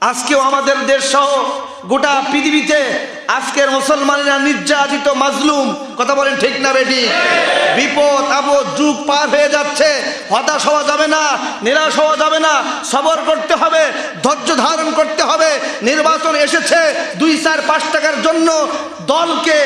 আজকেও আমাদের দেশ সহ গোটা পৃথিবীতে আজকের মুসলমানেরা নির্যাতিত, মাজলুম। কথা বলেন ঠিক না বেটি? বিপদ আপদ যুগ পার হয়ে যাচ্ছে। হতাশ হওয়া যাবে না, নিরাশ হওয়া যাবে না, সবর করতে হবে, ধৈর্য ধারণ করতে হবে। নির্বাচন এসেছে, 2-4-5 টাকার জন্য দলকে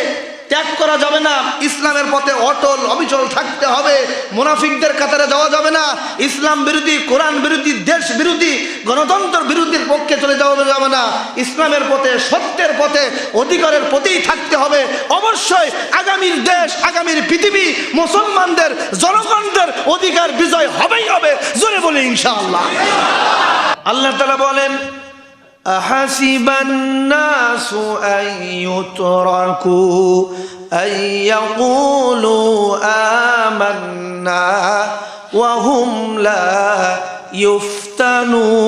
ত্যাগ করা যাবে না। ইসলামের পথে অটল অবিচল থাকতে হবে। মুনাফিকদের কাতারে যাওয়া যাবে না। ইসলাম বিরোধী, কোরআন বিরোধী, দেশ বিরোধী, গণতন্ত্র বিরোধীর পক্ষে চলে যাওয়া যাবে না। ইসলামের পথে, সত্যের পথে, অধিকারের পথেই থাকতে হবে। অবশ্যই আগামীর দেশ, আগামীর পৃথিবী, মুসলমানদের, জনগণদের অধিকার বিজয় হবেই হবে। জোরে বলে ইনশাআল্লাহ। আল্লাহ তাআলা বলেন, أحسب الناس أن يتركوا أن يقولوا آمنا وهم لا يفتنون।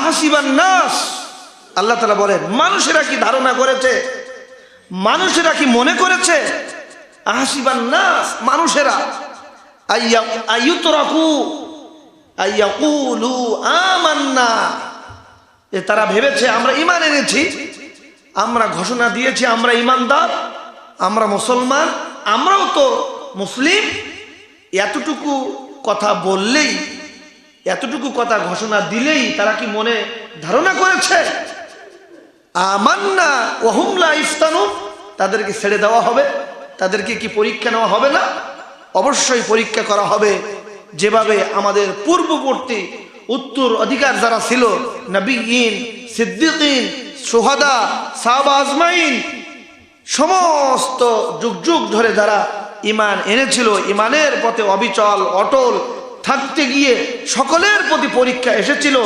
أحسب الناس, আল্লাহ তাআলা বলেন, মানুষেরা কি ধারণা করেছে, মানুষেরা কি মনে করেছে? أحسب الناس, মানুষেরা, আইয়ুতরাকু আইয়াকুলু আমান্না, তারা ভেবেছে আমরা ঈমান এনেছি, আমরা ঘোষণা দিয়েছি আমরা ঈমানদার, আমরা মুসলমান, আমরাও তো মুসলিম। এতটুকু কথা বললেই, এতটুকু কথা ঘোষণা দিলেই তারা কি মনে ধারণা করেছে আমান্না ওয়া হুম লা ইফতানুন, তাদেরকে ছেড়ে দেওয়া হবে? তাদেরকে কি পরীক্ষা নেওয়া হবে না? অবশ্যই পরীক্ষা করা হবে। যেভাবে আমাদের পূর্ববর্তী উত্তর অধিকার যারা ছিল, নবীন, সিদ্দিকিন, শুহাদা, সাহাবা আজমাইন, সমস্ত যুগ যুগ ধরে যারা ঈমান এনেছিল, ঈমানের পথে অবিচল অটল থাকতে গিয়ে সকলের প্রতি পরীক্ষা এসেছিল।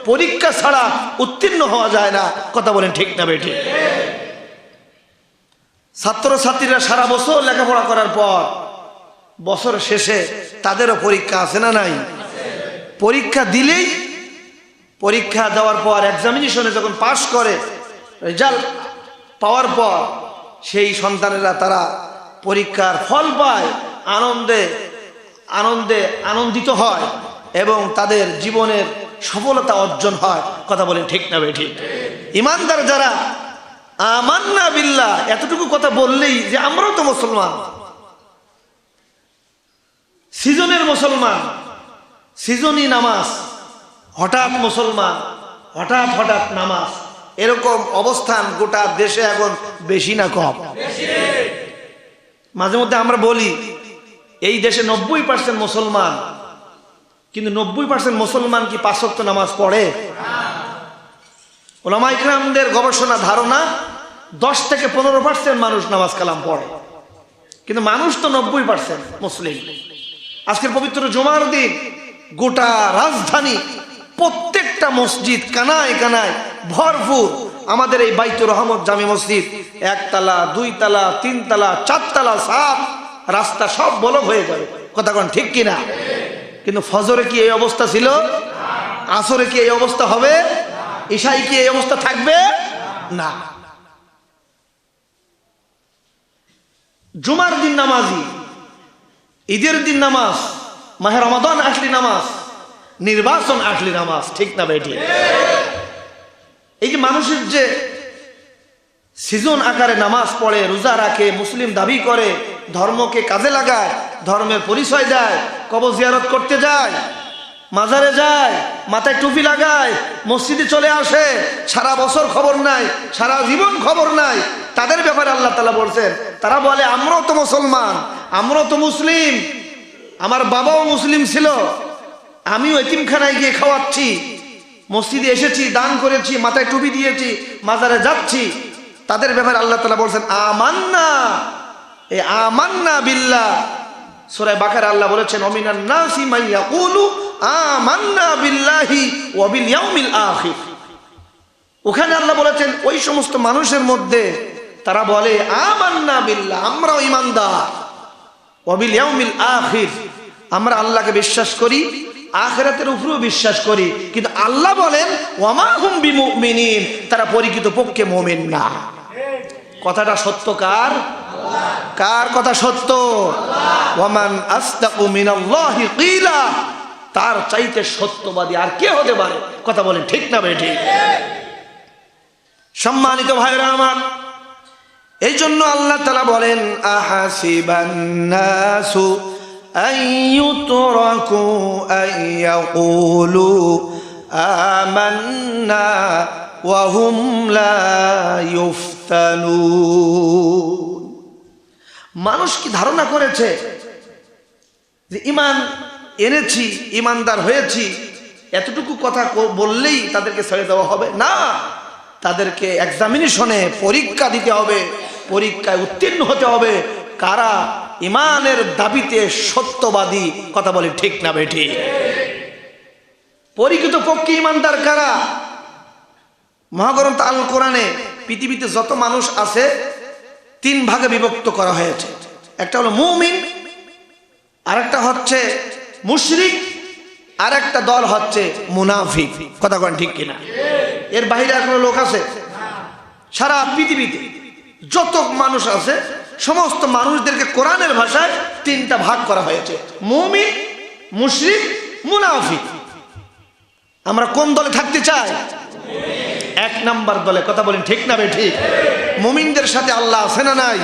পরীক্ষা ছাড়া উত্তীর্ণ হওয়া যায় না। কথা বলেন ঠিক না বেঠিক? ছাত্রছাত্রীরা সারা বছর লেখাপড়া করার পর বছর শেষে তাদেরও পরীক্ষা আছে না নাই? পরীক্ষা দিলেই, পরীক্ষা দেওয়ার পর এক্সামিনেশনে যখন পাশ করে, রেজাল্ট পাওয়ার পর সেই সন্তানেরা তারা পরীক্ষার ফল পায়, আনন্দে আনন্দে আনন্দিত হয় এবং তাদের জীবনের সফলতা অর্জন হয়। কথা বলেন ঠিক না বেঠিক? ঈমানদার যারা আমান্না বিল্লাহ, এতটুকু কথা বললেই যে আমরাও তো মুসলমান, সিজনের মুসলমান, সিজনই নামাজ, হঠাৎ মুসলমান, হঠাৎ হঠাৎ নামাজ, এরকম অবস্থান গোটা দেশে এখন বেশি না কম? মাঝে মধ্যে আমরা বলি এই দেশে 90% মুসলমান, কিন্তু 90% মুসলমান কি 5 ওয়াক্ত নামাজ পড়ে? উলামা ইকরামদের গবেষণা ধারণা 10 থেকে 15% মানুষ নামাজ কালাম পড়ে, কিন্তু মানুষ তো 90% মুসলিম। আজকের পবিত্র জুমার দিন গোটা রাজধানী, প্রত্যেকটা মসজিদ কানায় কানায় ভরপুর। আমাদের এই বাইতুর রহমত জামি মসজিদ 1 তালা, 2 তালা, 3 তালা, 4 তালা, 7 রাস্তা সব বলক হয়ে যাবে। কথা কোন ঠিক কিনা? কিন্তু ফজরে কি এই অবস্থা ছিল? আসরে কি এই অবস্থা হবে? ইশায় কি এই অবস্থা থাকবে? না। জুমার দিন নামাজি, ঈদের দিন নামাজ, মাহে রমাদান আসলি নামাজ, নির্বাচন আসলি নামাজ। ঠিক না বেটি? এই যে মানুষের যে সিজন আকারে নামাজ পড়ে, রোজা রাখে, মুসলিম দাবি করে, ধর্মকে কাজে লাগায়, ধর্মের পরিচয় দেয়, কবর জিয়ারত করতে যায়, মাজারে যায়, মাথায় টুপি লাগায়, মসজিদে চলে আসে, সারা বছর খবর নাই, সারা জীবন খবর নাই, তাদের ব্যাপারে আল্লাহ তাআলা বলছেন, তারা বলে আমরাও তো মুসলমান, আমরাও তো মুসলিম, আমার বাবাও মুসলিম ছিল, আমিও এতিমখানায় গিয়ে খাওয়াচ্ছি, মসজিদে এসেছি, দান করেছি, মাথায় টুপি দিয়েছি, মাজারে যাচ্ছি। তাদের ব্যাপারে আল্লাহ তাআলা বলছেন আমান্না, এই আমান্না বিল্লাহ। সূরা বাকারা আল্লাহ বলেছেন ওমিনান নাসি মান ইয়াকুলু আমান্না বিল্লাহি ওয়া বিল ইয়াউমিল আখির। ওখানে আল্লাহ বলেছেন ওই সমস্ত মানুষের মধ্যে তারা বলে আমান্না বিল্লাহ, আমরাও ঈমানদার, ওয়া বিল ইয়াউমিল আখির, আমরা আল্লাহকে বিশ্বাস করি, আখিরাতের উপরেও বিশ্বাস করি, কিন্তু আল্লাহ বলেন ওয়া মা হুম বিমুমিনিন, তারা পরিচিত পক্ষে মুমিন না। কথাটা সত্য কার? কার কথা সত্য? ওয়ামান আসদাকু মিনাল্লাহি কিলা, তার তার চাইতে সত্যবাদী আর কে হতে পারে? কথা বলেন ঠিক না বেঠিক? সম্মানিত ভাইরা আমার, এই জন্য আল্লাহ তাআলা বলেন আহাসিবান নাসু আইয়ুতরাকু আইয়াকুলু আমান্না ওয়া হুম লা ইফতানুন। মানুষ কি ধারণা করেছে যে ঈমান এনেছি, ঈমানদার হয়েছি, এতটুকু কথা বললেই তাদেরকে ছেড়ে দেওয়া হবে? না, তাদেরকে এক্সামিনেশনে পরীক্ষা দিতে হবে, পরীক্ষায় উত্তীর্ণ হতে হবে কারা ঈমানের দাবিতে সত্যবাদী। কথা বলে ঠিক না বেঠিক? পরীক্ষিত পক্ষে ঈমানদার কারা? মহাগ্রন্থ আল কোরআনে পৃথিবীতে যত মানুষ আছে 3 ভাগে বিভক্ত করা হয়েছে। একটা হলো মুমিন, আরেকটা হচ্ছে মুশরিক, আর একটা দল হচ্ছে মুনাফিক। কথা বলেন ঠিক কিনা? এর বাইরে আর কোনো লোক আছে? সারা পৃথিবীতে যত মানুষ আছে সমস্ত মানুষদেরকে কোরআনের ভাষায় 3টা ভাগ করা হয়েছে, মুমিন, মুশরিক, মুনাফিক। আমরা কোন দলে থাকতে চাই? 1 নাম্বার দলে। কথা বলেন ঠিক না বেঠিক? মুমিনদের সাথে আল্লাহ আছে না নাই?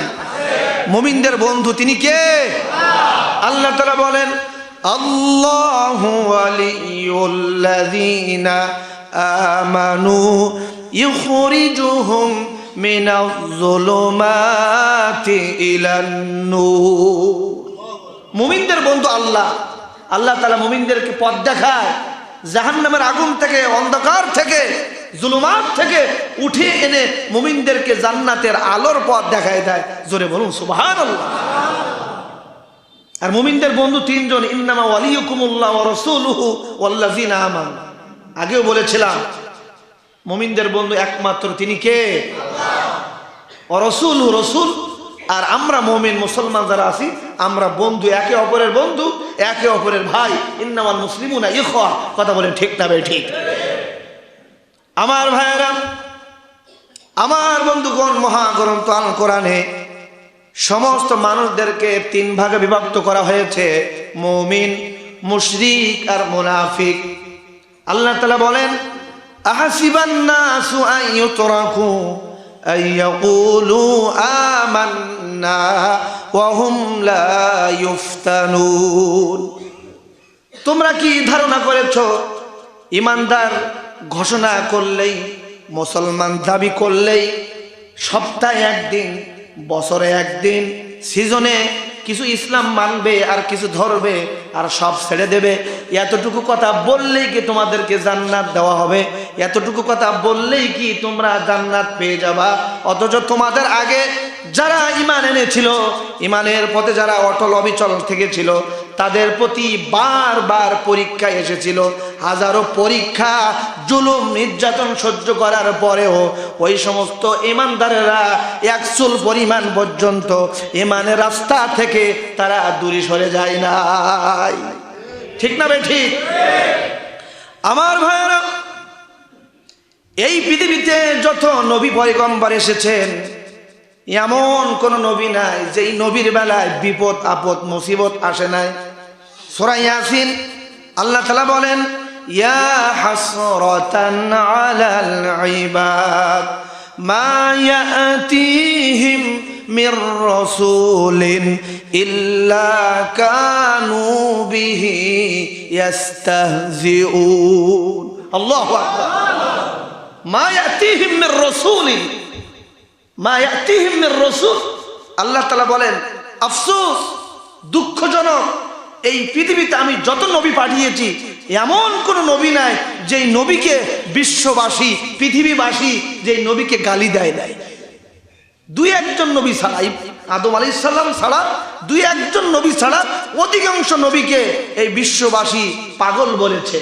মুমিনদের বন্ধু তিনি কে? আল্লাহ তাআলা বলেন আল্লাহু ওয়ালিয়ুল্লাযীনা আমানু ইখরিজুহুম মিনাজ-যুলুমাতি ইলান-নূর। মুমিনদের বন্ধু আল্লাহ। আল্লাহ তাআলা মুমিনদেরকে পথ দেখায়, জাহান্নামের আগুন থেকে, অন্ধকার থেকে, জুলুমাত থেকে উঠিয়ে এনে মুমিনদেরকে জান্নাতের আলোর পথ দেখায় দেয়। জোরে বলুন সুবহানাল্লাহ। আর মুমিনদের বন্ধু 3 জন, ইন্নামা ওয়ালিয়ুকুমুল্লাহ ওয়া রাসূলুহু ওয়াল্লাযীনা আমানু। আগেও বলেছিলাম মুমিনদের বন্ধু একমাত্র তিনি কে? আল্লাহ। ওয়া রাসূলুহু, রাসূল। আর আমরা মুমিন মুসলমান যারা আছি আমরা বন্ধু, একে অপরের বন্ধু, একে অপরের ভাই। ইন্নামাল মুসলিমুনা ইখওয়া। কথা বলেন ঠিক না বেঠিক? আমার ভাইয়েরা, আমার বন্ধুগণ, মহাগ্রন্থ আল কোরআনে সমস্ত মানুষদেরকে 3 ভাগে বিভক্ত করা হয়েছে, মুমিন, মুশরিক আর মুনাফিক। আল্লাহ তাআলা বলেন আহাসিবান নাসু আইয়ুতরাকু আইয়াকুলু আমান্না ওয়া হুম লা ইফতানুন। তোমরা কি ধারণা করেছো ঈমানদার ঘোষণা করলেই, মুসলমান দাবি করলেই সপ্তাহে 1 দিন, বছরে 1 দিন, সিজনে কিছু ইসলাম মানবে আর কিছু ধরবে আর সব ছেড়ে দেবে? এতটুকু কথা বললেই কি তোমাদেরকে জান্নাত দেওয়া হবে? এতটুকু কথা বললেই কি তোমরা জান্নাত পেয়ে যাবা? অথচ তোমাদের আগে যারা ঈমান এনেছিল, ঈমানের পথে যারা অটল অবিচল থেকেছিল, তাদের প্রতি বারবার পরীক্ষা এসেছিল। হাজারো পরীক্ষা, জুলুম, নির্যাতন সহ্য করার পরেও ওই সমস্ত ঈমানদারেরা 1 চুল পরিমাণ পর্যন্ত ঈমানের রাস্তা থেকে তারা দূরে সরে যায় নাই। ঠিক না ভাই? ঠিক। আমার ভাইয়েরা, এই পৃথিবীতে যত নবী পয়গম্বর এসেছেন এমন কোন নবী নাই যেই নবীর বেলায় বিপদ আপদ মুসিবত আসে নাই। সূরা ইয়াসিন আল্লাহ তাআলা বলেন ইয়া হাসরাতান আলাল ইবাদ মা ইয়াতিহিম মির রাসূলিন ইল্লা কানু বিহি ইস্তাহজিউন। আল্লাহু আকবার। মা ইয়াতিহিম মির রাসূলিন, মা ইয়াতিহিম মির রাসূল। আল্লাহ তাআলা বলেন আফসোস, দুঃখজনক, এই পৃথিবীতে আমি যত নবী পাঠিয়েছি এমন কোন নবী নাই যেই নবীকে বিশ্ববাসী, পৃথিবীবাসী যেই নবীকে গালি দেয় নাই। 2-1 জন নবী ছাড়া, আদম আলাইহিস সালাম ছাড়া 2-1 জন নবী ছাড়া অধিকাংশ নবীকে এই বিশ্ববাসী পাগল বলেছে,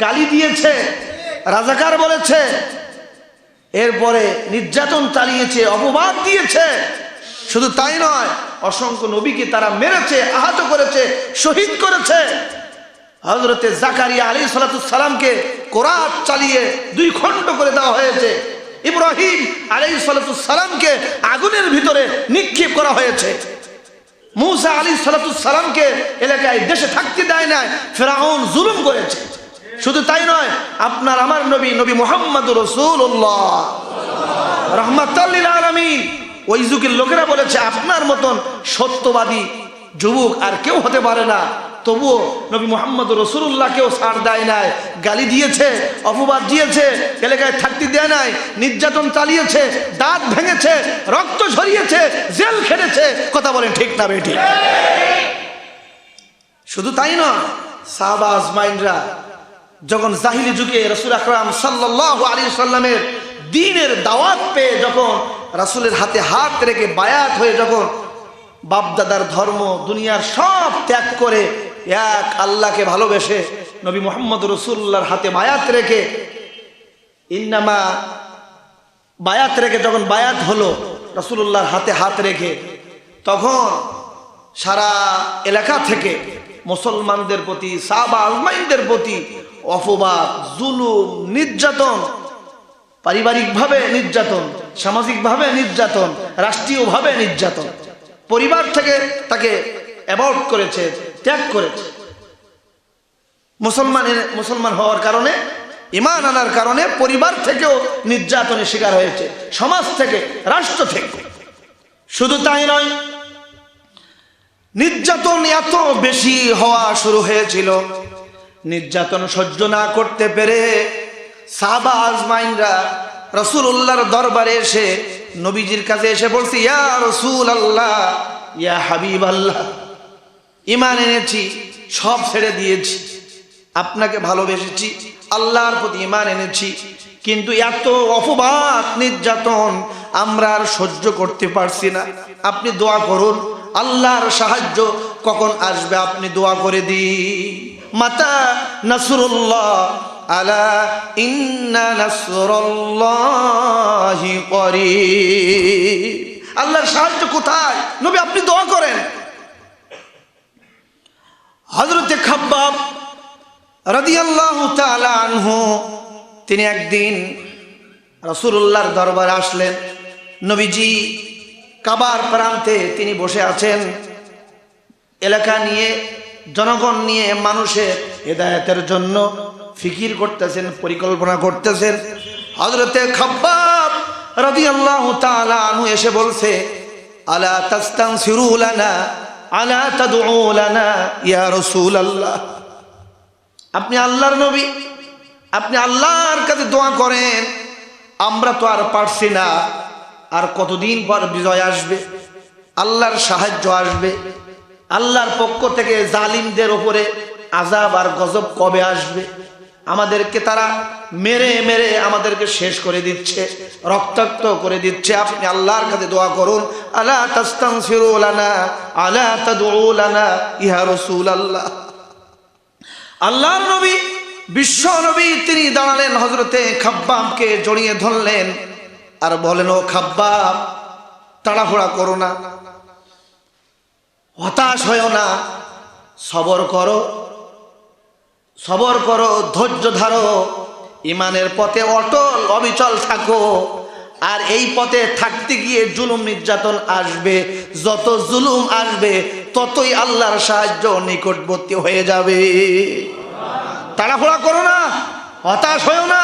গালি দিয়েছে, রাজাকার বলেছে, এরপরে নির্যাতন চালিয়েছে, অপবাদ দিয়েছে। শুধু তাই নয়, অসংখ্য নবীকে তারা মেরেছে, আহত করেছে, শহীদ করেছে। হযরতে জাকারিয়া আলাইহিস সালামকে কোরাত চালিয়ে 2 খণ্ড করে দেওয়া হয়েছে। ইব্রাহিম আলাইহিস সালামকে আগুনের ভিতরে নিক্ষেপ করা হয়েছে। মূসা আলাইহিস সালামকে এলাকায় দেশে থাকতে দেয় নাই, ফিরআউন জুলুম করেছে। শুধু তাই নয়, আপনার আমার নবী নবী মুহাম্মদুর রাসূলুল্লাহ রাহমাতাল লিল আলামিন, ওই যুগের লোকেরা বলেছে আপনার মতন সত্যবাদী যুবক আর কেউ হতে পারে না। তবুও নবী মুহাম্মদুর রাসূলুল্লাহকেও ছাড় দেয় নাই, গালি দিয়েছে, অপবাদ দিয়েছে, এলাকায় থাকতে দেয় নাই, নির্যাতন চালিয়েছে, দাঁত ভেঙেছে, রক্ত ঝরিয়েছে, জেল খেটেছে। কথা বলেন ঠিক না বেঠিক? শুধু তাই নয়, সাহাবা আজমাইনরা যখন জাহিলি যুগে রাসূল আকরাম সাল্লাল্লাহু আলাইহি সাল্লামের দ্বীনের দাওয়াত পেয়ে যখন রাসূলের হাতে হাত রেখে বায়াত হয়ে যখন বাপদাদার ধর্ম দুনিয়ার সব ত্যাগ করে এক আল্লাহকে ভালোবেসে নবী মুহাম্মদ রাসূলুল্লাহর হাতে বায়াত রেখে ইন্নামা বায়াত রেখে যখন বায়াত হলো রাসূলুল্লাহর হাতে হাত রেখে, তখন সারা এলাকা থেকে মুসলমানদের প্রতি, সাহাবা আজমাইনদের প্রতি অপবাদ, জুলুম, নির্যাতন, পারিবারিকভাবে নির্যাতন, সামাজিকভাবে নির্যাতন, রাষ্ট্রীয়ভাবে নির্যাতন, পরিবার থেকে তাকে অ্যাভয়েড করেছে, ত্যাগ করেছে। মুসলমান হওয়ার কারণে, ঈমান আনার কারণে পরিবার থেকেও নির্যাতনের শিকার হয়েছে, সমাজ থেকে, রাষ্ট্র থেকে। শুধু তাই নয়, নির্যাতন এত বেশি হওয়া শুরু হয়েছিল, নির্যাতন সহ্য না করতে পেরে সাহাবা আজমাইনরা রাসূলুল্লাহর দরবারে এসে নবীজির কাছে এসে বলছে, ইয়া রাসূলুল্লাহ, ইয়া হাবিবাল্লাহ, ঈমান এনেছি, সব ছেড়ে দিয়েছি, আপনাকে ভালোবেসেছি, আল্লাহর প্রতি ঈমান এনেছি, কিন্তু এত অপবাদ, নির্যাতন আমরা আর সহ্য করতে পারছি না। আপনি দোয়া করুন, আল্লাহর সাহায্য কখন আসবে আপনি দোয়া করে দিন। মাতা নাসরুল্লাহ, আলা ইন্না নাসরুল্লাহি করিব, আল্লাহর সাহায্য কোথায়? নবী আপনি দোয়া করেন। হযরতে খাব্বাব রাদিয়াল্লাহু তাআলা আনহু তিনি একদিন রাসূলুল্লাহর দরবারে আসলেন। নবীজি কাবার প্রান্তে তিনি বসে আছেন, এলাকা নিয়ে, জনগণ নিয়ে, মানুষের হেদায়েতের জন্য ফিকির করতেছেন, পরিকল্পনা করতেছেন। হযরতে খাব্বাব রাদিয়াল্লাহু তাআলা আনহু এসে বলছে, আলা তাস্তানসিরু লানা, আলা তাদউ লানা ইয়া রাসূলুল্লাহ, আপনি আল্লাহর নবী, আপনি আল্লাহর কাছে দোয়া করেন, আমরা তো আর পারছি না, আর কতদিন পর বিজয় আসবে, আল্লাহর সাহায্য আসবে, আল্লাহর পক্ষ থেকে জালিমদের উপরে আযাব আর গজব কবে আসবে? আমাদেরকে তারা মেরে মেরে আমাদেরকে শেষ করে দিচ্ছে, রক্তাক্ত করে দিচ্ছে, আপনি আল্লাহর কাছে দোয়া করুন। আলা তাস্তানসিরু লানা, আলা তাদউ লানা ইয়া রাসূলুল্লাহ। আল্লাহর নবী, বিশ্ব নবী তিনি দাঁড়ালেন, হযরতে খাব্বাবকে জড়িয়ে ধরলেন আর বলেন, ও খাব্বাব, তাড়াহুড়া করো না, হতাশ হয়ো না, সবর করো, সবর করো, ধৈর্য ধরো, ঈমানের পথে অটল অবিচল থাকো। আর এই পথে থাকতে গিয়ে জুলুম নির্যাতন আসবে, যত জুলুম আসবে ততই আল্লাহর সাহায্য নিকটবর্তী হয়ে যাবে। তাড়াহুড়া করো না, হতাশ হয়েও না,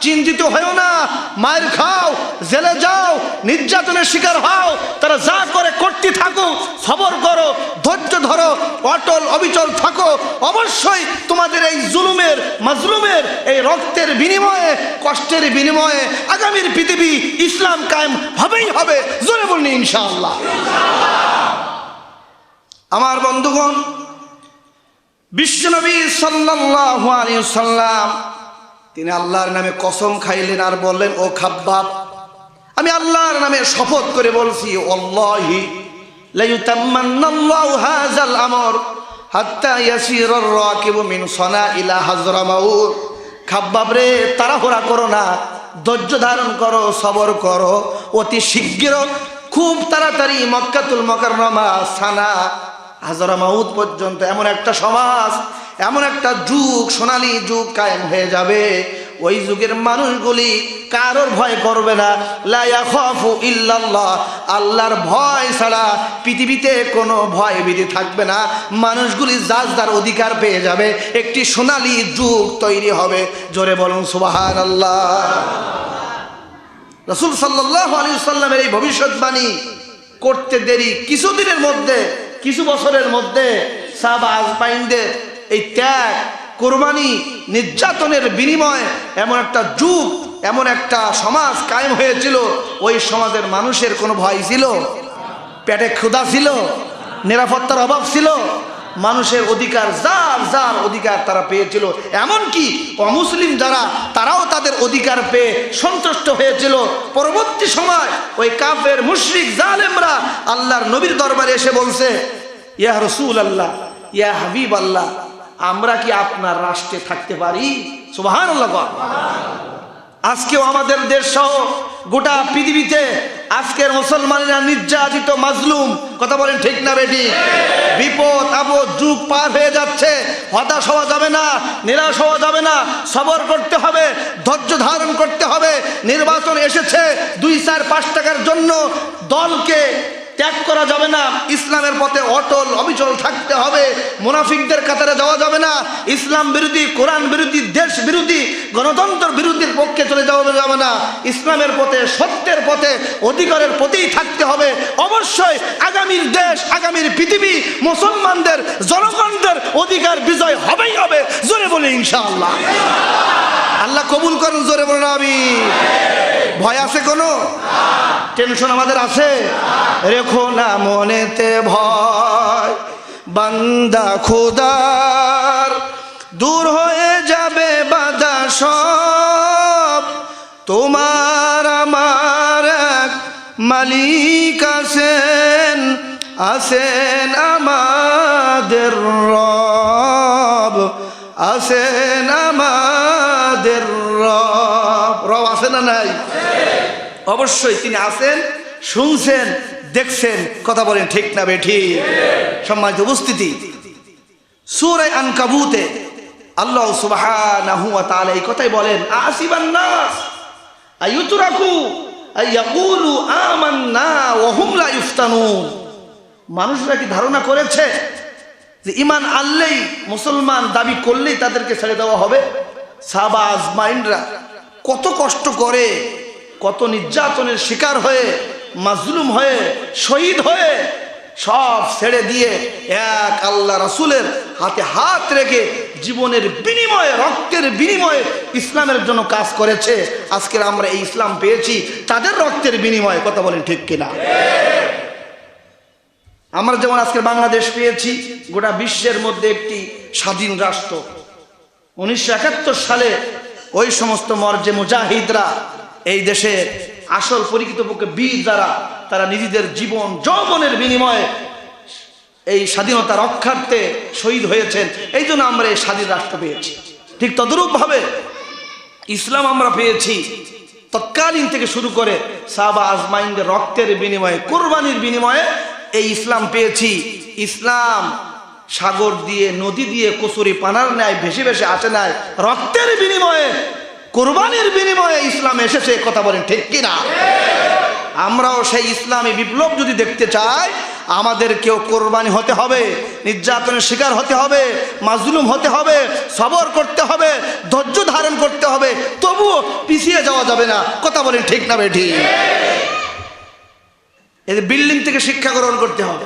চিন্তিত হয়েও না, মায়ের খাও, জেলে যাও, নির্যাতনের শিকার হও, তারা যা করে করতে থাকো, সবর করো, ধৈর্য ধরো, অটল অবিচল থাকো। অবশ্যই তোমাদের এই জুলুমের, মাজলুমের এই রক্তের বিনিময়ে, কষ্টের বিনিময়ে আগামীর পৃথিবী ইসলাম কায়েম হবেই হবে। জোরে বলুন ইনশাআল্লাহ। আমার বন্ধুগণ, বিশ্বনবী সাল্লাল্লাহু আলাইহি ওয়াসাল্লাম তিনি আল্লাহর নামে কসম খাইলেন আর বললেন, ও খাব্বাব, আমি আল্লাহর নামে শপথ করে বলছি, ওয়াল্লাহি লা ইউতাম্মান্নাল্লাহু হাযাল আমর হাত্তা ইয়াসিরার রাকিবু মিন সানা ইলা হাজরামাউত। খাব্বাব রে, তাড়াহুড়া করো না, ধৈর্য ধারণ করো, সবর করো, অতি শীঘ্র, খুব তাড়াতাড়ি মক্কাতুল মুকাররমা, সানা, হাজরামাউত পর্যন্ত এমন একটা সমাজ, এমন একটা যুগ, সোনালী যুগ কায়েম হয়ে যাবে। ওই যুগের মানুষগুলি কারোর ভয় করবে না, লা ইয়াখাফু ইল্লাল্লাহ, আল্লাহর ভয় ছাড়া পৃথিবীতে কোনো ভয় ভীতি থাকবে না। মানুষগুলি যার যার অধিকার পেয়ে যাবে, একটি সোনালী যুগ তৈরি হবে। জোরে বলুন সুবহানাল্লাহ। রাসূল সাল্লাল্লাহু আলাইহি ওয়াসাল্লামের এই ভবিষ্যৎবাণী করতে দেরি, কিছুদিনের মধ্যে, কিছু বছরের মধ্যে সাহাবা আজমাইনদের এই ত্যাগ, কোরবানি, নির্যাতনের বিনিময়ে এমন একটা যুগ, এমন একটা সমাজ কায়েম হয়েছিল। ওই সমাজের মানুষের কোনো ভয় ছিল? পেটে ক্ষুধা ছিল? নিরাপত্তার অভাব ছিল? মানুষের অধিকার, যার যার অধিকার তারা পেয়েছিল। এমনকি অমুসলিম যারা, তারাও তাদের অধিকার পেয়ে সন্তুষ্ট হয়েছিল। পরবর্তী সময় ওই কাফের মুশরিক জালেমরা আল্লাহর নবীর দরবারে এসে বলছে, ইয়া রাসূলুল্লাহ, ইয়া হাবিবাল্লাহ, আমরা কি আপনার রাষ্ট্রে থাকতে পারি? সুবহানাল্লাহ। আজকেও আমাদের দেশ সহ গোটা পৃথিবীতে আজকের মুসলমানেরা নির্যাতিত, মাজলুম। কথা বলেন ঠিক না বেটি? বিপদ আপদ যুগ পার হয়ে যাচ্ছে। হতাশ হওয়া যাবে না, নিরাশ হওয়া যাবে না, সবর করতে হবে, ধৈর্য ধারণ করতে হবে। নির্বাচন এসেছে, 2-4-5 টাকার জন্য দলকে ত্যাগ করা যাবে না। ইসলামের পথে অটল অবিচল থাকতে হবে। মুনাফিকদের কাতারে যাওয়া যাবে না। ইসলাম বিরোধী, কোরআন বিরোধী, দেশ বিরোধী, গণতন্ত্র বিরোধীর পক্ষে চলে যাওয়া যাবে না। ইসলামের পথে, সত্যের পথে, অধিকারের পথেই থাকতে হবে। অবশ্যই আগামীর দেশ, আগামীর পৃথিবী, মুসলমানদের, জনগণদের অধিকার বিজয় হবেই হবে। জোরে বলে ইনশাআল্লাহ। আল্লাহ কবুল করুন। জোরে বলুন আমিন। ভয় আছে কোনো? টেনশন আমাদের আছে? রেখো না মনেতে ভয়, বান্দা খোদার, দূর হয়ে যাবে বাধা সব। তোমার আমার এক মালিক আছেন, আছেন আমাদের রব, আছেন আমাদের রব। রব আছে না নাই? অবশ্যই তিনি আছেন, শুনছেন, দেখছেন। কথা বলেন ঠিক না বেঠি? সম্মানিত উপস্থিতি, সূরা আনকাবুতে আল্লাহ সুবহানাহু ওয়া তাআলা এই কথাই বলেন, আসিবান নাস আইয়ুতরাকু আইয়াকুলু আমান্না ওয়া হুম লা ইফতানুন। মানুষরা কি ধারণা করেছে যে ঈমান আনলেই, মুসলমান দাবি করলেই তাদেরকে ছেড়ে দেওয়া হবে? সাহাবা আজমাইনরা কত কষ্ট করে, কত নির্যাতনের শিকার হয়ে, মাজলুম হয়ে, শহীদ হয়ে, সব ছেড়ে দিয়ে এক আল্লাহ রাসূলের হাতে হাত রেখে জীবনের বিনিময়ে, রক্তের বিনিময়ে ইসলামের জন্য কাজ করেছে। আজকের আমরা এই ইসলাম পেয়েছি তাদের রক্তের বিনিময়ে। কথা বলেন ঠিক কিনা? আমরা যেমন আজকের বাংলাদেশ পেয়েছি, গোটা বিশ্বের মধ্যে একটি স্বাধীন রাষ্ট্র। 1971 সালে ওই সমস্ত মরজে মুজাহিদরা, এই দেশের আসল পরিকৃতপক্ষে বীর যারা, তারা নিজেদের জীবন যৌবনের বিনিময়ে এই স্বাধীনতা রক্ষার্থে শহীদ হয়েছেন। এই জন্য আমরা এই স্বাধীন রাষ্ট্র পেয়েছি। ঠিক তদ্রূপভাবে ইসলাম আমরা পেয়েছি তৎকালীন থেকে শুরু করে সাহাবা আজমাইনদের রক্তের বিনিময়ে, কোরবানির বিনিময়ে এই ইসলাম পেয়েছি। ইসলাম সাগর দিয়ে, নদী দিয়ে কচুরি পানার ন্যায় ভেসে ভেসে আসে নাই, রক্তের বিনিময়ে, কোরবানির বিনিময়ে ইসলাম এসেছে। কথা বলেন ঠিক কিনা? আমরাও সেই ইসলামী বিপ্লব যদি দেখতে চাই, আমাদেরকেও কোরবানি হতে হবে, নির্যাতনের শিকার হতে হবে, মাজলুম হতে হবে, সবর করতে হবে, ধৈর্য ধারণ করতে হবে, তবুও পিছিয়ে যাওয়া যাবে না। কথা বলেন ঠিক না বেঠি? এই যে বিল্ডিং থেকে শিক্ষা গ্রহণ করতে হবে।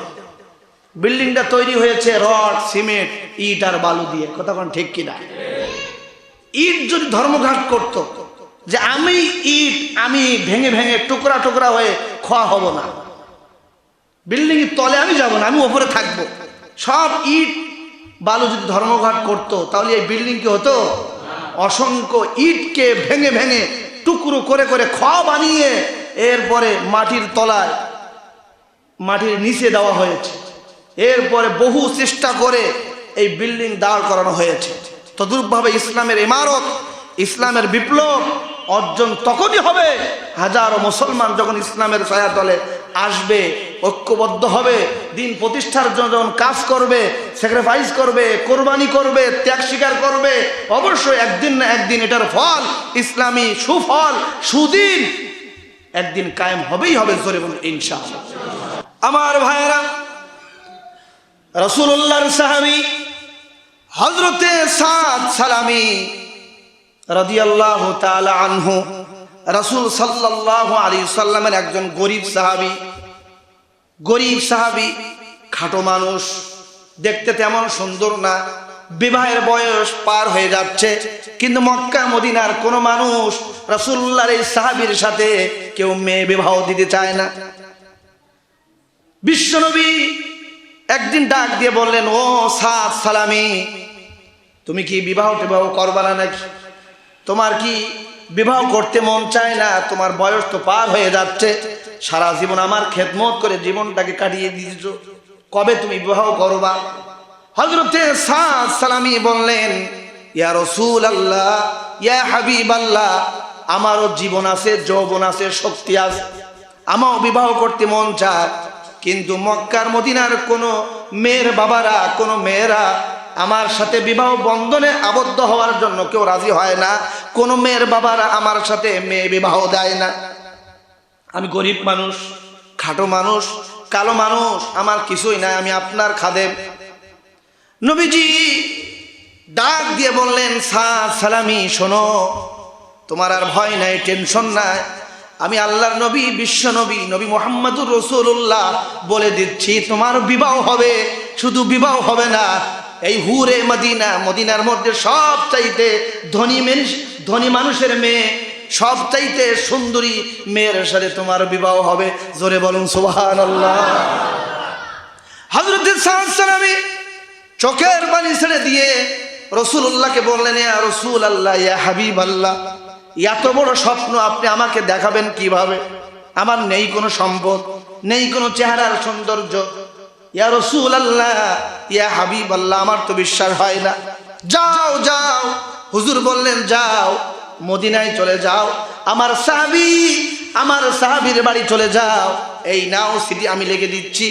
বিল্ডিংটা তৈরি হয়েছে রড, সিমেন্ট, ইট আর বালু দিয়ে। কথা বলেন ঠিক কিনা? ইট যদি ধর্মঘাট করত যে আমি ইট, আমি ভেঙে ভেঙে টুকরা টুকরা হয়ে খোয়া হব না, বিল্ডিং এর তলে আমি যাব না, আমি উপরে থাকবো, সব ইট বালু যদি ধর্মঘাট করত, তাহলে এই বিল্ডিং কি হতো? অসংখ্য ইটকে ভেঙে ভেঙে টুকরো করে করে খোয়া বানিয়ে এরপরে মাটির তলায়, মাটির নিচে দেওয়া হয়েছে। এরপরে বহু চেষ্টা করে এই বিল্ডিং দাঁড় করানো হয়েছে। তদ্রূপভাবে ইসলামের ইমারত, ইসলামের বিপ্লব অর্জন তখনই হবে হাজারো মুসলমান যখন ইসলামের ছায়াতলে আসবে, ঐক্যবদ্ধ হবে, দিন প্রতিষ্ঠার জন্য কাজ করবে, স্যাক্রিফাইস করবে, কোরবানি করবে, ত্যাগ স্বীকার করবে, অবশ্যই একদিন না একদিন এটার ফল, ইসলামী সুফল, সুদিন একদিন কায়েম হবেই হবে। জোরে বলুন ইনশাআল্লাহ। আমার ভাইয়েরা, রাসূলুল্লাহর সাহাবী হযরতে সাদ সালামী রাদিয়াল্লাহু তাআলা আনহু, রাসূল সাল্লাল্লাহু আলাইহি সাল্লামের একজন গরীব সাহাবী, খাটো মানুষ, দেখতে তেমন সুন্দর না, বিবাহের বয়স পার হয়ে যাচ্ছে, কিন্তু মক্কা মদিনার কোনো মানুষ রাসূলুল্লাহর এই সাহাবীর সাথে কেউ মেয়ে বিবাহ দিতে চায় না। বিশ্বনবী একদিন ডাক দিয়ে বললেন, ও সাদ সালামী, তুমি কি বিবাহ করবা না নাকি? তোমার কি বিবাহ করতে মন চায় না? তোমার বয়স তো পার হয়ে যাচ্ছে, সারা জীবন আমার খেদমত করে জীবনটাকে কাটিয়ে দিয়েছো, কবে তুমি বিবাহ করবা? হযরতে সাদ সালামী বললেন, ইয়া রাসূলুল্লাহ, ইয়া হাবিবাল্লাহ, আমারও জীবন আছে, যৌবন আছে, শক্তি আছে, আমারও বিবাহ করতে মন চায়, কিন্তু মক্কার মদিনার কোনো মেয়ের বাবারা, কোনো মেয়েরা আমার সাথে বিবাহ বন্ধনে আবদ্ধ হওয়ার জন্য কেউ রাজি হয় না, কোনো মেয়ের বাবারা আমার সাথে মেয়ে বিবাহ দেয় না। আমি গরিব মানুষ, খাটো মানুষ, কালো মানুষ, আমার কিছুই নাই, আমি আপনার খাদেম। নবীজি ডাক দিয়ে বললেন, সাদ সালামী, শোনো, তোমার আর ভয় নাই, টেনশন নাই, আমি আল্লাহর নবী, বিশ্ব নবী, নবী মুহাম্মদুর রাসূলুল্লাহ বলে দিচ্ছি, তোমার বিবাহ হবে। শুধু বিবাহ হবে না, এই হুরে মদিনা, মদিনার মধ্যে সব চাইতে ধনী মানুষের মেয়ে, সব চাইতে সুন্দরী মেয়ের সাথে তোমার বিবাহ হবে। জোরে বলুন সুবহানাল্লাহ। হযরত সাদ সালামী চোখের পানি ছেড়ে দিয়ে রাসূলুল্লাহকে বললেন, ইয়া রাসূলুল্লাহ, ইয়া হাবিবাল্লাহ, এত বড় স্বপ্ন আপনি আমাকে দেখাবেন কিভাবে? আমার নেই কোনো সম্পদ, নেই কোনো চেহারার সৌন্দর্য। ইয়া রাসূলুল্লাহ, ইয়া হাবিবাল্লাহ, আমার তো বিশ্বাস হয় না। যাও যাও, হুজুর বললেন, যাও মদিনায় চলে যাও, আমার সাহাবীর বাড়ি চলে যাও, এই নাও সিটি আমি লিখে দিচ্ছি,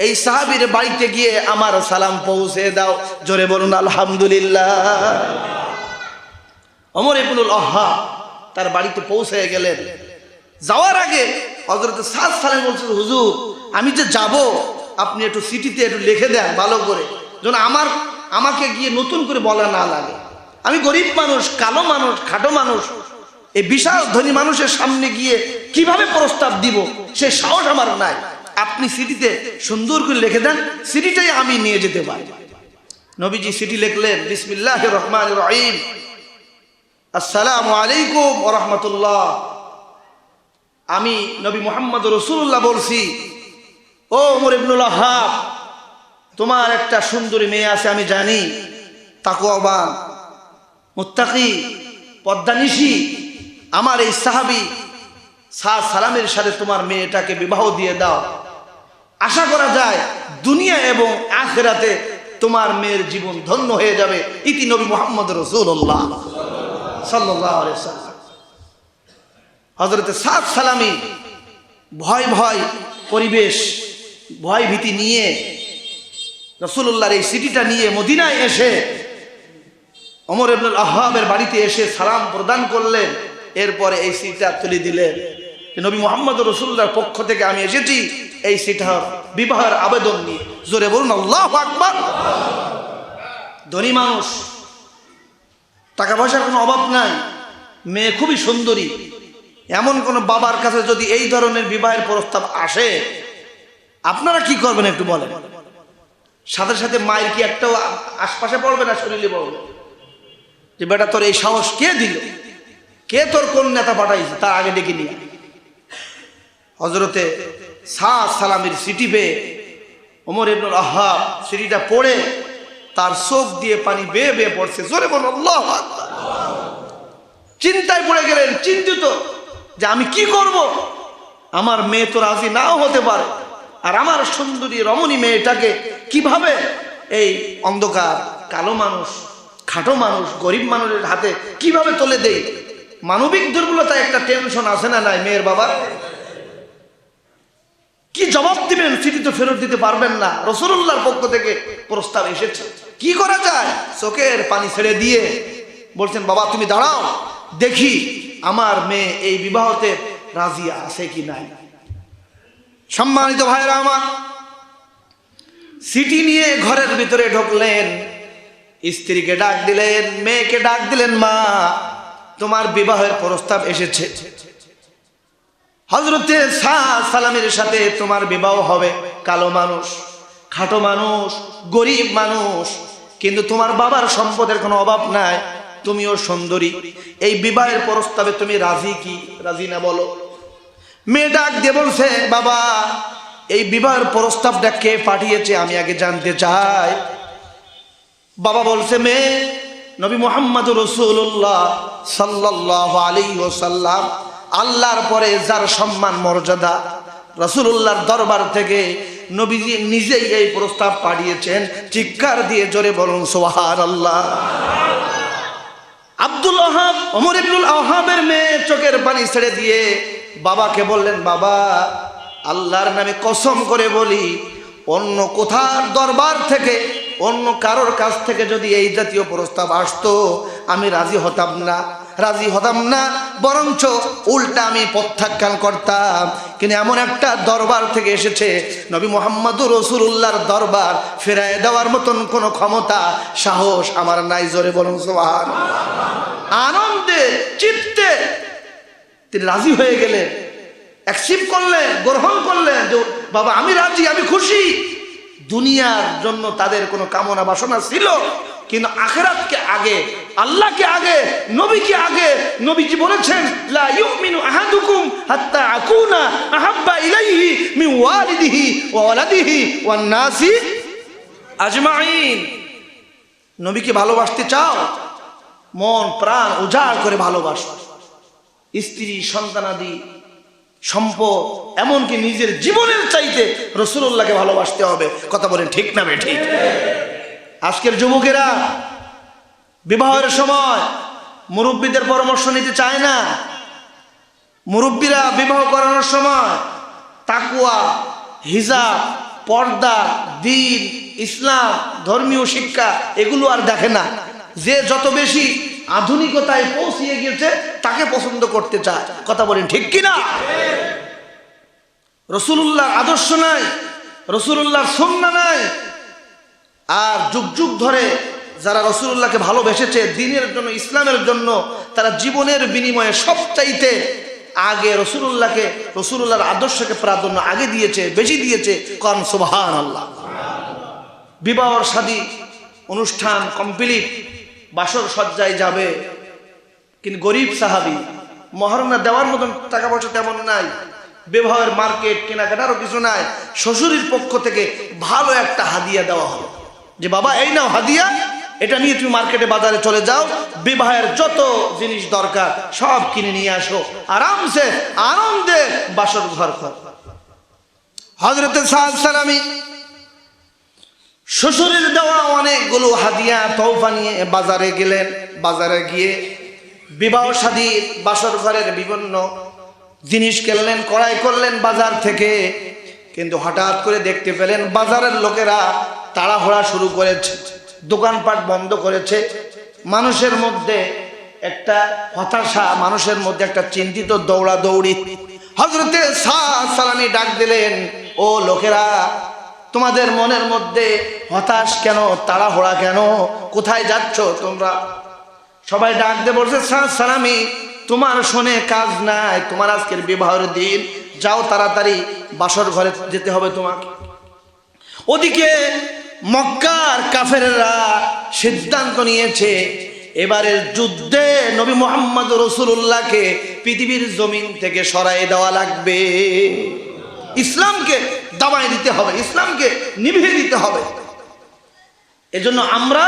এই সাহাবীর বাড়িতে গিয়ে আমার সালাম পৌঁছে দাও। জোরে বলুন আলহামদুলিল্লাহ। ওমর ইবনুল ওয়াহ্হাব তার বাড়িতে পৌঁছে গেলেন। যাওয়ার আগে হযরত সাদ সালামী বলছেন, হুজুর আমি যে যাব, আপনি একটু সিটিতে একটু লিখে দেন ভালো করে, যেন আমাকে গিয়ে নতুন করে বলা না লাগে। আমি গরিব মানুষ, কালো মানুষ, খাটো মানুষ, এই বিশাল ধনী মানুষের সামনে গিয়ে কিভাবে প্রস্তাব দিব সে সাহস আমার নাই। আপনি সিটিতে সুন্দর করে লিখে দেন, সিটিটাই আমি নিয়ে যেতে পারি। নবীজি সিটি লিখলেন, বিসমিল্লাহির রহমানির রহিম, আসসালামু আলাইকুম ওয়া রাহমাতুল্লাহ। আমি নবী মুহাম্মদ রাসূলুল্লাহ বলছি, ও ওমর ইবনুল ওয়াহ্হাব, তোমার একটা সুন্দরী মেয়ে আছে, আমি জানি, তাকওয়াবান, মুত্তাকি, পদ্মানিশী। আমার এই সাহাবী সাদ সালামের সাথে তোমার মেয়েটাকে বিবাহ দিয়ে দাও, আশা করা যায় দুনিয়া এবং আখিরাতে তোমার মেয়ের জীবন ধন্য হয়ে যাবে। ইতি নবী মুহাম্মদ রাসূলুল্লাহ সাল্লাল্লাহু আলাইহি ওয়াসাল্লাম। হযরত সাদ সালামী ভয় পরিবেশ, ভয় ভীতি নিয়ে রাসূলুল্লাহর এই সিটিটা নিয়ে মদিনায় এসে ওমর ইবনুল ওয়াহ্হাবের বাড়িতে এসে সালাম প্রদান করলেন। এরপরে এই সিটটা তুলে দিলেন, নবী মুহাম্মদ রাসূলুল্লাহর পক্ষ থেকে আমি এসেছি এই সিটার বিবাহের আবেদন নিয়ে। জোরে বলুন আল্লাহু আকবার। ধনী মানুষ, টাকা পয়সার কোনো অভাব নাই, মেয়ে খুবই সুন্দরী, এমন কোন বাবার কাছে যদি এই ধরনের বিবাহের প্রস্তাব আসে, আপনারা কি করবেন একটু বলেন? সাথে সাথে মায়ের কি একটাও আশপাশে পড়বে না, শরীরে পড়বে যে বেটা তোর এই সাহস কে দিল, কে তোর কোন নেতা পাঠাইছে, তার আগে ডেকে নিয়ে। হযরতে সাদ সালামীর সিটি পেয়ে ওমর ইবনুল ওয়াহ্হাব সিটিটা পড়ে তার চোখ দিয়ে পানি বেয়ে বেয়ে পড়ছে। জোরে বলুন আল্লাহু আকবার। চিন্তায় পড়ে গেলেন, চিন্তিত যে আমি কি করব, আমার মেয়ে তো রাজি নাও হতে পারে, আর আমার সুন্দরী রমণী মেয়েটাকে কিভাবে এই অন্ধকার, কালো মানুষ, খাটো মানুষ, গরিব মানুষের হাতে কিভাবে তুলে দেই? মানবিক দুর্বলতা একটা টেনশন আছে না নাই মেয়ের বাবার? কি জবাব দিবেন? চিঠি তো ফেরত দিতে পারবেন না, রাসূলুল্লাহর পক্ষ থেকে প্রস্তাব এসেছে, কি করা যায়? চোখের পানি ছেড়ে দিয়ে বলছেন, বাবা তুমি দাঁড়াও, দেখি আমার মেয়ে এই বিবাহতে রাজি আছে কি নাই। সম্মানিত ভাইরা আমার, চিঠি নিয়ে ঘরের ভিতরে ঢুকলেন, স্ত্রীকে ডাক দিলেন, মেয়েকে ডাক দিলেন, মা তোমার বিবাহের প্রস্তাব এসেছে, হযরতে সালামের সাথে তোমার বিবাহ হবে। কালো মানুষ, খাটো মানুষ, গরিব মানুষ, কিন্তু তোমার বাবার সম্পদের কোনো অভাব নাই, তুমিও সুন্দরী, এই বিবাহের প্রস্তাবে তুমি রাজি কি রাজি না বলো। মেয়ে ডাক দিয়ে বলছে, বাবা এই বিবাহের প্রস্তাবটা কে পাঠিয়েছে আমি আগে জানতে চাই। বাবা বলছে, মেয়ে নবী মুহাম্মদুর রাসূলুল্লাহ সাল্লাল্লাহু আলাইহি ওয়াসাল্লাম, আল্লাহর পরে যার সম্মান মর্যাদা, রাসূলুল্লাহর দরবার থেকে নবীজি নিজেই এই প্রস্তাব পাঠিয়েছেন। চিৎকার দিয়ে জোরে বলুন সুবহানাল্লাহ। আব্দুল ওয়াহাব, ওমর ইবনুল ওয়াহাবের মেয়ে চোখের পানি ছেড়ে দিয়ে বাবাকে বললেন, বাবা আল্লাহর নামে কসম করে বলি, অন্য কোথার দরবার থেকে, অন্য কারোর কাছ থেকে যদি এই জাতীয় প্রস্তাব আসতো আমি রাজি হতাম না, বরঞ্চ উল্টা আমি প্রত্যাখ্যান করতাম। কিন্তু এমন একটা দরবার থেকে এসেছে, নবী মুহাম্মদুর রাসূলুল্লাহর দরবার ফেরায় দেওয়ার মতন কোনো ক্ষমতা, সাহস আমার নাই। জোরে বলুন সুবহানাল্লাহ। আনন্দে চিত্তে তিনি রাজি হয়ে গেলেন, অ্যাকসেপ্ট করলেন, গ্রহণ করলেন যে বাবা আমি রাজি, আমি খুশি। দুনিয়ার জন্য তাদের কোনো কামনা বাসনা ছিল, কিন্তু আখিরাতকে আগে, আল্লাহকে আগে, নবীকে আগে। নবীজি বলেছেন, লা ইউমিনু আহাদুকুম হাত্তা আকুনা আহাব্বা ইলাইহি মিন ওয়ালিদিহি ওয়া ওয়ালাদিহি ওয়ান নাসি আজমাইন। নবীকে ভালোবাসতে চাও, মন প্রাণ উজাড় করে ভালোবাসো, স্ত্রী সন্তানাদি সম্পদ, এমনকি নিজের জীবনের চাইতে রাসূলুল্লাহকে ভালোবাসতে হবে। কথা বলেন ঠিক না বেঠিক? আজকের যুবকেরা বিবাহের সময় মুরব্বীদের পরামর্শ নিতে চায় না। মুরব্বীরা বিবাহ করানোর সময় তাকওয়া, হিজাব, পর্দা, দ্বীন, ইসলাম, ধর্মীয় শিক্ষা এগুলো আর দেখে না। যে যত বেশি আধুনিকতায় পৌঁছিয়ে গিয়েছে তাকে পছন্দ করতে চায়। কথা বলেন ঠিক কিনা? রাসূলুল্লাহর আদর্শ নাই, রাসূলুল্লাহর সুন্নাহ নাই। আর যুগ যুগ ধরে যারা রাসূলুল্লাহকে ভালোবেসেছে, দ্বীনের জন্য, ইসলামের জন্য, তারা জীবনের বিনিময়ে সবচাইতে আগে রাসূলুল্লাহকে, রাসূলুল্লাহর আদর্শকে প্রাধান্য আগে দিয়েছে, বেশি দিয়েছে। কারণ সুবহানাল্লাহ। বিবাহর শাদী অনুষ্ঠান কমপ্লিট, বাসর সজ্জায় যাবে, কিন্তু গরিব সাহাবী, মহারণা দেওয়ার মতন টাকা পয়সা তেমন নাই, বিবাহের মার্কেট কেনাকাটারও কিছু নাই। শ্বশুরের পক্ষ থেকে ভালো একটা হাদিয়া দেওয়া হলো, যে বাবা এই নাও হাদিয়া, এটা নিয়ে তুমি মার্কেটে বাজারে চলে যাও, বিবাহের যত জিনিস দরকার সব কিনে নিয়ে আসো, আরামসে আনন্দে বাসর ঘর কর। হযরতে সালামী শ্বশুরের দেওয়া অনেকগুলো হাদিয়া তওফা নিয়ে বাজারে গেলেন। বাজারে গিয়ে বিবাহ শাদী বাসর ঘরের বিভিন্ন জিনিস কিনলেন, ক্রয় করলেন বাজার থেকে। কিন্তু হঠাৎ করে দেখতে পেলেন বাজারের লোকেরা তাড়াহুড়া শুরু করেছে, দোকানপাট বন্ধ করেছে। মানুষের মধ্যে একটা হতাশা, মানুষের মধ্যে একটা চিন্তিত দৌড়াদৌড়ি। হযরতে সালামী ডাক দিলেন, ও লোকেরা, তোমাদের মনের মধ্যে হতাশ কেন, তাড়াহুড়া কেন, কোথায় যাচ্ছ তোমরা? সবাই ডাক দিয়ে বলছে, সালামী তোমার শুনে কাজ নাই, তোমার আজকের বিবাহের দিন, যাও তাড়াতাড়ি বাসর ঘরে যেতে হবে তোমাকে। ওদিকে মক্কার কাফেররা সিদ্ধান্ত নিয়েছে এবারের যুদ্ধে নবী মুহাম্মদ রাসূলুল্লাহকে পৃথিবীর জমিন থেকে সরাই দেওয়া লাগবে, ইসলামকে দাবায় দিতে হবে, ইসলামকে নিভিয়ে দিতে হবে। এজন্য আমরা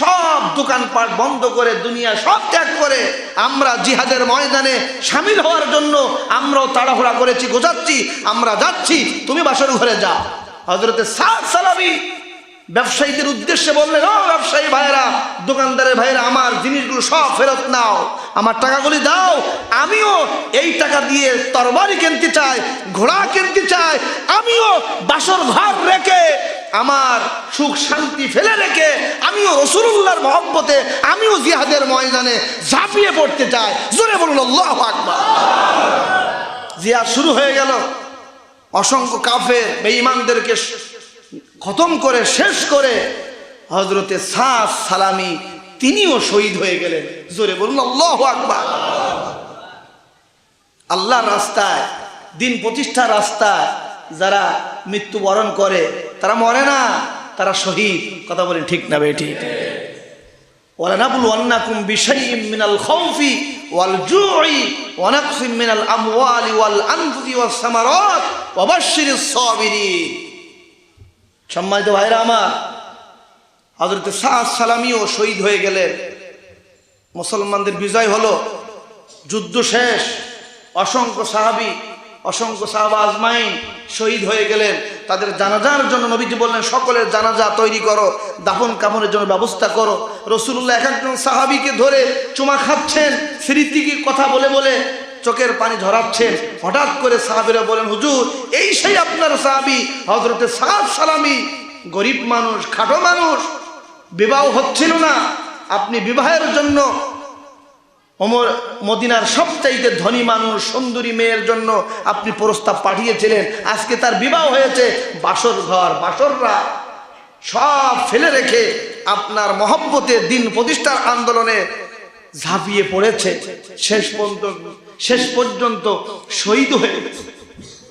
সব দোকানপাট বন্ধ করে, দুনিয়া সব ত্যাগ করে আমরা জিহাদের ময়দানে শামিল হওয়ার জন্য আমরাও তাড়াহুড়া করেছি, গোজাচ্ছি, আমরা যাচ্ছি, তুমি বাসর ঘরে যাও। হযরতে সালামী ব্যবসায়ীদের উদ্দেশ্যে বললেন, ও ব্যবসায়ী ভাইরা, দোকানদারের ভাইরা, আমার জিনিসগুলো সব ফেরত নাও, আমার টাকাগুলি দাও, আমিও এই টাকা দিয়ে তরবারি কিনতে চাই, ঘোড়া কিনতে চাই, আমিও বাসর ঘর রেখে, আমার সুখ শান্তি ফেলে রেখে আমিও রাসূলুল্লাহর মহব্বতে আমিও জিহাদের ময়দানে ঝাঁপিয়ে পড়তে চাই। জোরে বলুন আল্লাহু আকবার। জিহাদ শুরু হয়ে গেল। অসংখ্য কাফের বেঈমানদেরকে খতম করে শেষ করে হযরতে সাদ সালামি তিনিও শহীদ হয়ে গেলেন। জোরে বলুন আল্লাহু আকবার। আল্লাহর রাস্তায়, দিন প্রতিষ্ঠার রাস্তায় যারা মৃত্যুবরণ করে তারা মরে না, তারা শহীদ। কথা বলেন ঠিক না বেঠিক? ওয়ালানাবলুওয়ান্নাকুম বিশাইইম মিনাল খাউফি ওয়াল জুই ওয়া নাকসিম মিনাল আমওয়ালি ওয়াল আনফুসি ওয়াস সামারাত ওয়া বাশশিরিস সাবিরিন। সম্মানিত ভাইরা আমার, হযরত সাদ সালামিও শহীদ হয়ে গেলেন। মুসলমানদের বিজয় হলো, যুদ্ধ শেষ, অসংখ্য সাহাবী, অসংখ্য সাহাবা আজমাইন শহীদ হয়ে গেলেন। তাদের জানাজার জন্য নবীজি বললেন, সকলের জানাজা তৈরি করো, দাফন কাফনের জন্য ব্যবস্থা করো। রাসূলুল্লাহ এক একজন সাহাবীকে ধরে চুমা খাচ্ছেন, স্মৃতিকে কথা বলে বলে চোখের পানি ঝরাচ্ছেন। হঠাৎ করে সাহাবীরা বলেন, হুজুর, এই সেই আপনার সাহাবী হযরতে সাদ সালামি, গরিব মানুষ, খাটো মানুষ, বিবাহ হচ্ছিল না, আপনি বিবাহের জন্য মদিনার সবচাইতে ধনী মানুষ, সুন্দরী মেয়ের জন্য আপনি প্রস্তাব পাঠিয়েছিলেন, আজকে তার বিবাহ হয়েছে, বাসর ঘর বাসররা সব ফেলে রেখে আপনার মহব্বতে দিন প্রতিষ্ঠার আন্দোলনে ঝাঁপিয়ে পড়েছে, শেষ পর্যন্ত শহীদ হয়ে গেছে।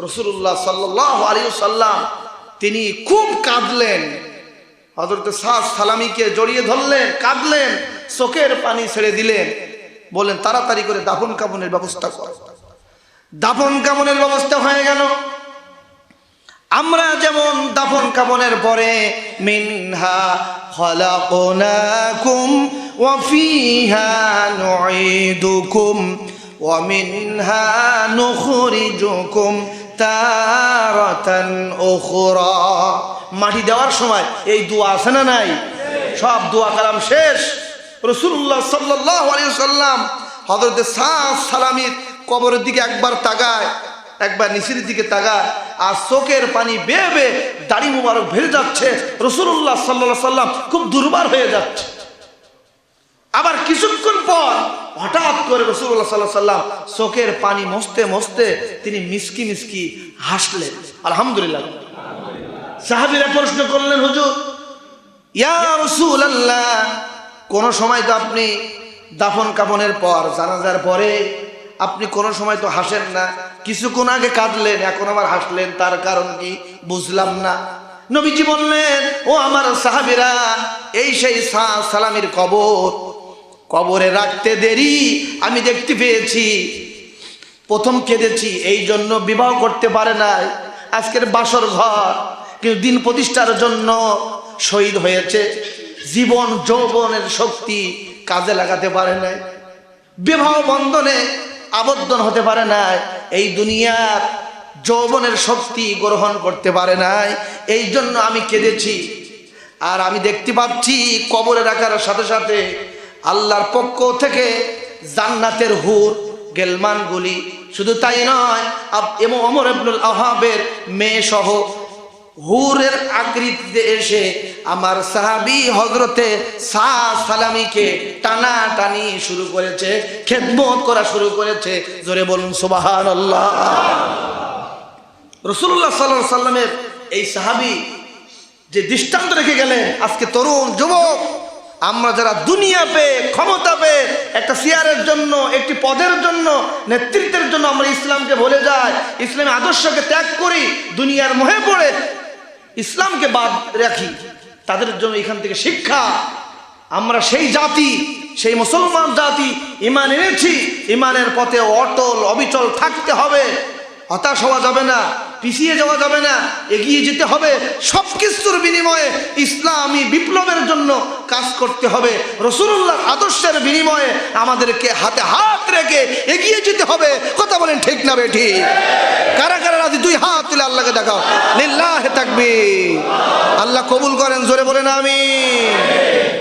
রাসূলুল্লাহ সাল্লাল্লাহু আলাইহি ওয়াসাল্লাম তিনি খুব কাঁদলেন, হযরত সাদ সালামিকে জড়িয়ে ধরলেন, কাঁদলেন, চোখের পানি ছেড়ে দিলেন, বলেন তাড়াতাড়ি করে দাফন কাফনের ব্যবস্থা কর। দাফন কাফনের ব্যবস্থা হয়ে গেল। আমরা যেমন দাফন কাফনের পরে মিনহা খালাকনাকুম ওয়া ফিহা নুঈদুকুম ওয়া মিনহা নুখরিজুকুম তারাতান উখরা, মাটি দেওয়ার সময় এই দোয়া আছে না নাই? সব দোয়া কালাম শেষ। রাসূলুল্লাহ সাল্লাল্লাহু আলাইহি ওয়াসাল্লাম হযরত সাদ সালামির কবরের দিকে একবার তাকায়, একবার নিচের দিকে তাকায়, আর চোখের পানি বেয়ে বেয়ে দাড়ি মুবারক ভেজে যাচ্ছে। রাসূলুল্লাহ সাল্লাল্লাহু আলাইহি ওয়াসাল্লাম খুব দুর্বল হয়ে যাচ্ছে। আবার কিছুক্ষণ পর হঠাৎ করে রাসূলুল্লাহ সাল্লাল্লাহু আলাইহি ওয়াসাল্লাম চোখের পানি মুছতে মুছতে তিনি মিসকি মিসকি হাসলেন, আলহামদুলিল্লাহ। সাহাবীরা প্রশ্ন করলেন, হুজুর, ইয়া রাসূলুল্লাহ, কোন সময় তো আপনি দাফন কাফনের পর, জানাজার পরে আপনি কোন সময় তো হাসেন না, কিছুক্ষণ আগে কাঁদলেন, এখন আবার হাসলেন, তার কারণ কি বুঝলাম না। নবীজি বললেন, ও আমার সাহাবীরা, এই সেই সাদ সালামির কবর, কবরে রাখতে দেরি আমি দেখতে পেয়েছি। প্রথম কেঁদেছি এই জন্য বিবাহ করতে পারে নাই, আজকের বাসর ঘর, কিন্তু দিন প্রতিষ্ঠার জন্য শহীদ হয়েছে, জীবন যৌবনের শক্তি কাজে লাগাতে পারে নাই, বিবাহ বন্ধনে আবদ্ধ হতে পারে নাই, এই দুনিয়ার যৌবনের শক্তি গ্রহণ করতে পারে নাই, এই জন্য আমি কেঁদেছি। আর আমি দেখতে পাচ্ছি কবরে রাখার সাথে সাথে আল্লাহর পক্ষ থেকে জান্নাতের হুর গেলমানগুলি, শুধু তাই নয়, এবং ওমর ইবনুল আওহাবের মেয়ে সহ হুরের আকৃতিতে এসে আমার সাহাবী হযরতে সাদ সালামিকে টানা টানি শুরু করেছে, খেদমত করা শুরু করেছে। জোরে বলুন সুবহানাল্লাহ। রাসূলুল্লাহ সাল্লাল্লাহু আলাইহি সাল্লামের এই সাহাবী যে দৃষ্টান্ত রেখে গেলেন, আজকে তরুণ যুবক আমরা যারা দুনিয়া পেয়ে, ক্ষমতা পেয়ে, একটা চেয়ারের জন্য, একটি পদের জন্য, নেতৃত্বের জন্য আমরা ইসলামকে ভুলে যাই, ইসলামী আদর্শকে ত্যাগ করি, দুনিয়ার মোহে পড়ে ইসলামকে বাদ রাখি, তাদের জন্য এখান থেকে শিক্ষা। আমরা সেই জাতি, সেই মুসলমান জাতি, ঈমান এনেছি, ঈমানের পথে অটল অবিচল থাকতে হবে, হতাশ হওয়া যাবে না, পিছিয়ে যাওয়া যাবে না, এগিয়ে যেতে হবে। সব কিছুর বিনিময়ে ইসলামী বিপ্লবের জন্য কাজ করতে হবে, রাসূলুল্লাহর আদর্শের বিনিময়ে আমাদেরকে হাতে হাত রেখে এগিয়ে যেতে হবে। কথা বলেন ঠিক না বেঠিক? কারা কারা রাজি? দুই হাত তুলে আল্লাহকে দেখাও, লিল্লাহি তাকবীর। আল্লাহ কবুল করেন, জোরে বলেন আমিন।